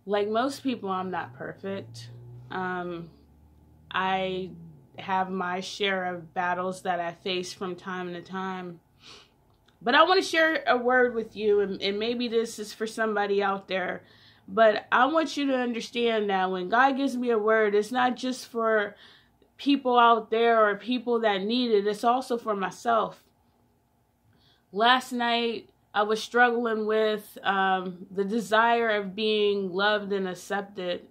Like most people, I'm not perfect. I have my share of battles that I face from time to time. But I want to share a word with you, and maybe this is for somebody out there. But I want you to understand that when God gives me a word, it's not just for people out there or people that need it, it's also for myself. Last night, I was struggling with the desire of being loved and accepted.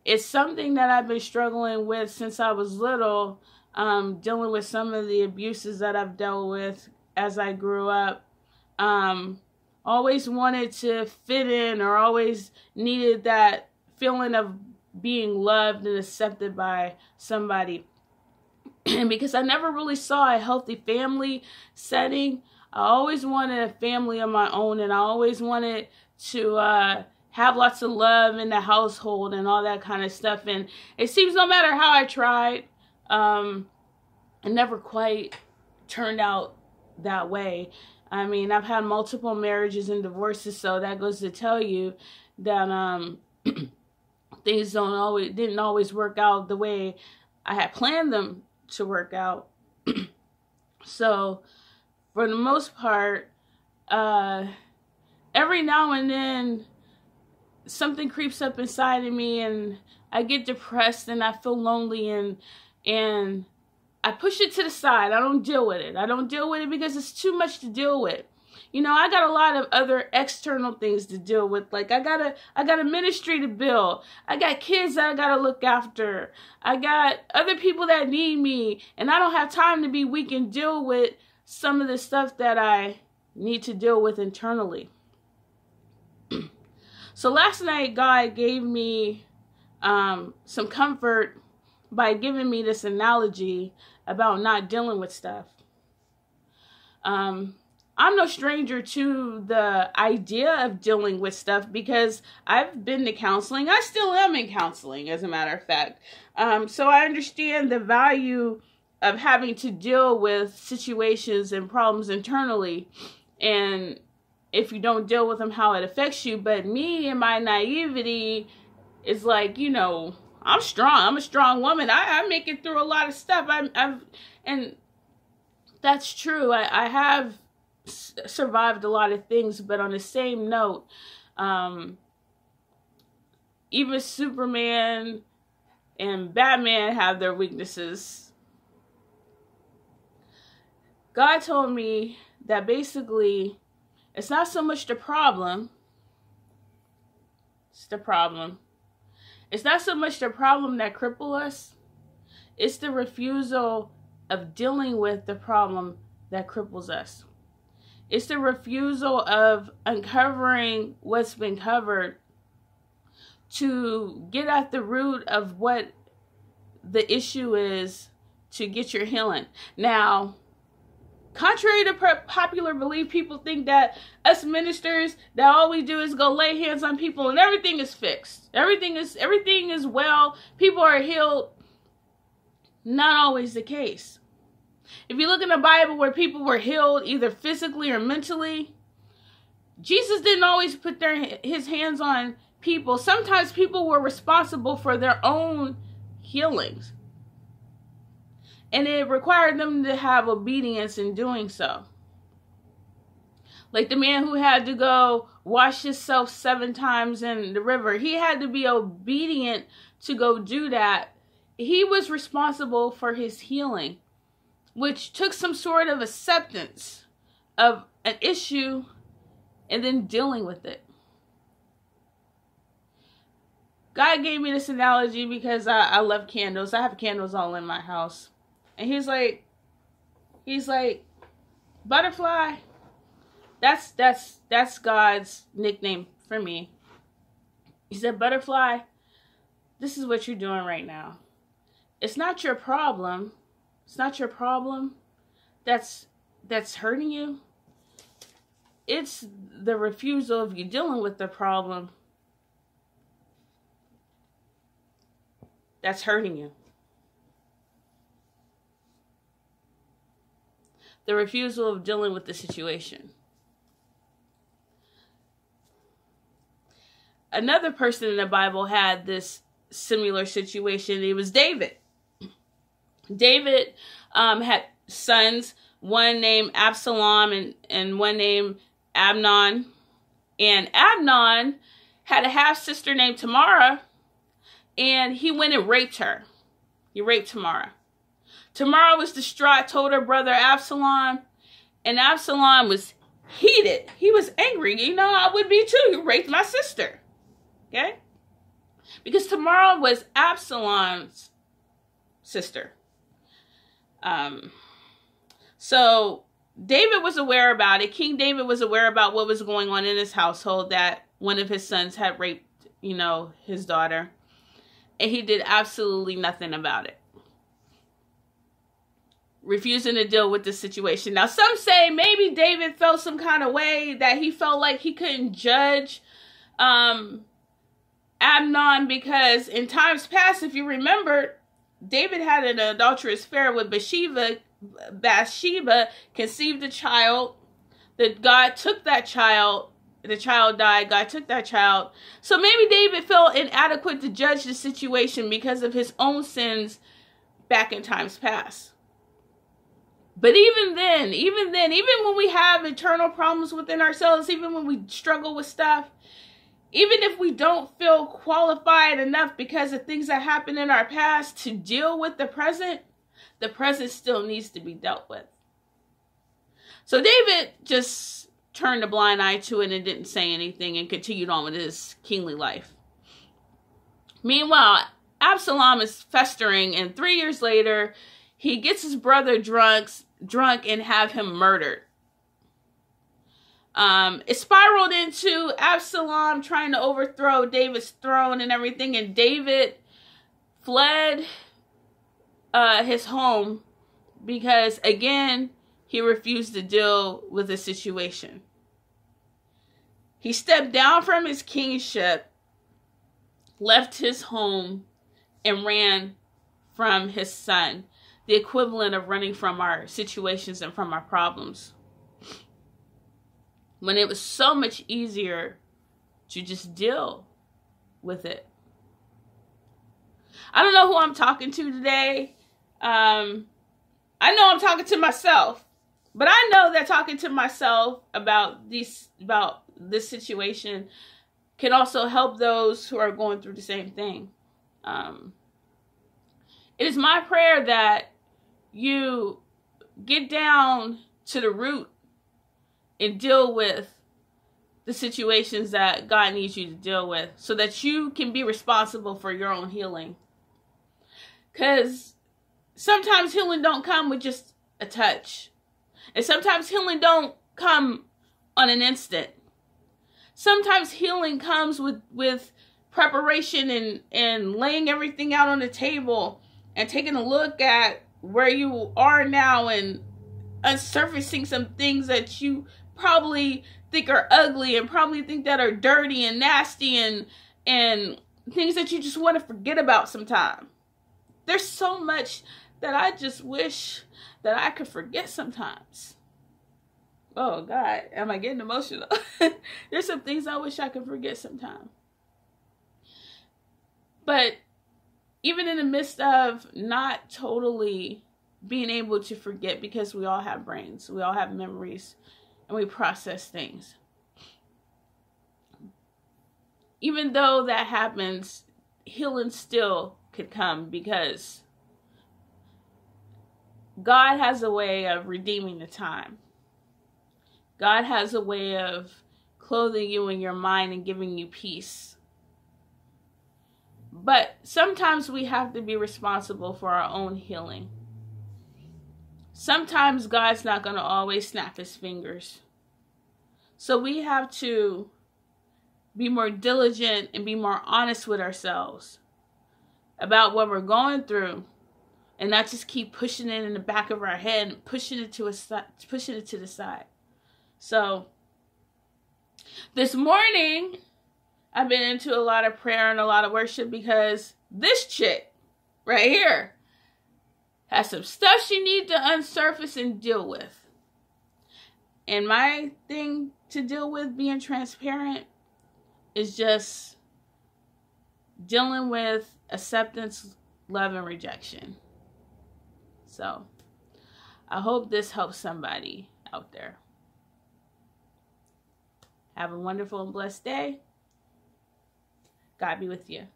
It's something that I've been struggling with since I was little, dealing with some of the abuses that I've dealt with as I grew up. Always wanted to fit in, or always needed that feeling of being loved and accepted by somebody. Because I never really saw a healthy family setting. I always wanted a family of my own, and I always wanted to have lots of love in the household and all that kind of stuff. And it seems no matter how I tried, it never quite turned out that way. I mean, I've had multiple marriages and divorces, so that goes to tell you that things didn't always work out the way I had planned them to work out. So for the most part, every now and then something creeps up inside of me, and I get depressed and I feel lonely, and I push it to the side. I don't deal with it. I don't deal with it because it's too much to deal with. You know, I got a lot of other external things to deal with. Like I got a ministry to build. I got kids that I got to look after. I got other people that need me, and I don't have time to be weak and deal with some of the stuff that I need to deal with internally. So last night, God gave me some comfort by giving me this analogy about not dealing with stuff. I'm no stranger to the idea of dealing with stuff because I've been to counseling. I still am in counseling, as a matter of fact. So I understand the value of having to deal with situations and problems internally, and if you don't deal with them, how it affects you. But me and my naivety is like, you know, I'm strong. I'm a strong woman. I make it through a lot of stuff. And that's true. I have survived a lot of things, but on the same note, even Superman and Batman have their weaknesses. God told me that basically it's not so much the problem. It's the problem. It's not so much the problem that cripples us. It's the refusal of dealing with the problem that cripples us. It's the refusal of uncovering what's been covered to get at the root of what the issue is to get your healing. Now, contrary to popular belief, people think that us ministers, that all we do is go lay hands on people and everything is fixed. Everything is well. People are healed. Not always the case. If you look in the Bible where people were healed either physically or mentally, Jesus didn't always put his hands on people. Sometimes people were responsible for their own healings, and it required them to have obedience in doing so. Like the man who had to go wash himself 7 times in the river. He had to be obedient to go do that. He was responsible for his healing, which took some sort of acceptance of an issue and then dealing with it. God gave me this analogy because I love candles. I have candles all in my house. And he's like, butterfly. That's God's nickname for me. He said, butterfly, this is what you're doing right now. It's not your problem. It's not your problem that's hurting you. It's the refusal of you dealing with the problem that's hurting you. The refusal of dealing with the situation. another person in the Bible had this similar situation. It was David. David had sons, one named Absalom and one named Amnon. And Amnon had a half-sister named Tamar, and he went and raped her. He raped Tamar. Tamar was distraught, told her brother Absalom, and Absalom was heated. He was angry. You know, I would be too. You raped my sister. Okay? Because Tamar was Absalom's sister. So David was aware about it. King David was aware about what was going on in his household, that one of his sons had raped, you know, his daughter. And he did absolutely nothing about it. Refusing to deal with the situation. Now, some say maybe David felt some kind of way, that he felt like he couldn't judge Amnon, because in times past, if you remember, David had an adulterous affair with Bathsheba, conceived a child, that God took that child, the child died, God took that child. So maybe David felt inadequate to judge the situation because of his own sins back in times past. But even then, even when we have internal problems within ourselves, even when we struggle with stuff, even if we don't feel qualified enough because of things that happened in our past to deal with the present still needs to be dealt with. So David just turned a blind eye to it and didn't say anything and continued on with his kingly life. Meanwhile, Absalom is festering, and 3 years later, he gets his brother drunk and have him murdered. It spiraled into Absalom trying to overthrow David's throne and everything, and David fled his home because, again, he refused to deal with the situation. He stepped down from his kingship, left his home, and ran from his son. The equivalent of running from our situations and from our problems. When it was so much easier to just deal with it. I don't know who I'm talking to today. I know I'm talking to myself. But I know that talking to myself about this situation can also help those who are going through the same thing. It is my prayer that you get down to the root and deal with the situations that God needs you to deal with, so that you can be responsible for your own healing. Because sometimes healing don't come with just a touch. And sometimes healing don't come on an instant. Sometimes healing comes with preparation and laying everything out on the table and taking a look at where you are now and unsurfacing some things that you probably think are ugly and probably think that are dirty and nasty and things that you just want to forget about sometime. There's so much that I just wish that I could forget sometimes. Oh God, am I getting emotional? There's some things I wish I could forget sometime. But even in the midst of not totally being able to forget, because we all have brains, we all have memories, and we process things. Even though that happens, healing still could come, because God has a way of redeeming the time. God has a way of clothing you in your mind and giving you peace. But sometimes we have to be responsible for our own healing. Sometimes God's not going to always snap his fingers. So we have to be more diligent and be more honest with ourselves about what we're going through, and not just keep pushing it in the back of our head and pushing it to the side. So this morning, I've been into a lot of prayer and a lot of worship, because this chick right here has some stuff she needs to unsurface and deal with. And my thing to deal with, being transparent, is just dealing with acceptance, love, and rejection. So I hope this helps somebody out there. Have a wonderful and blessed day. God be with you.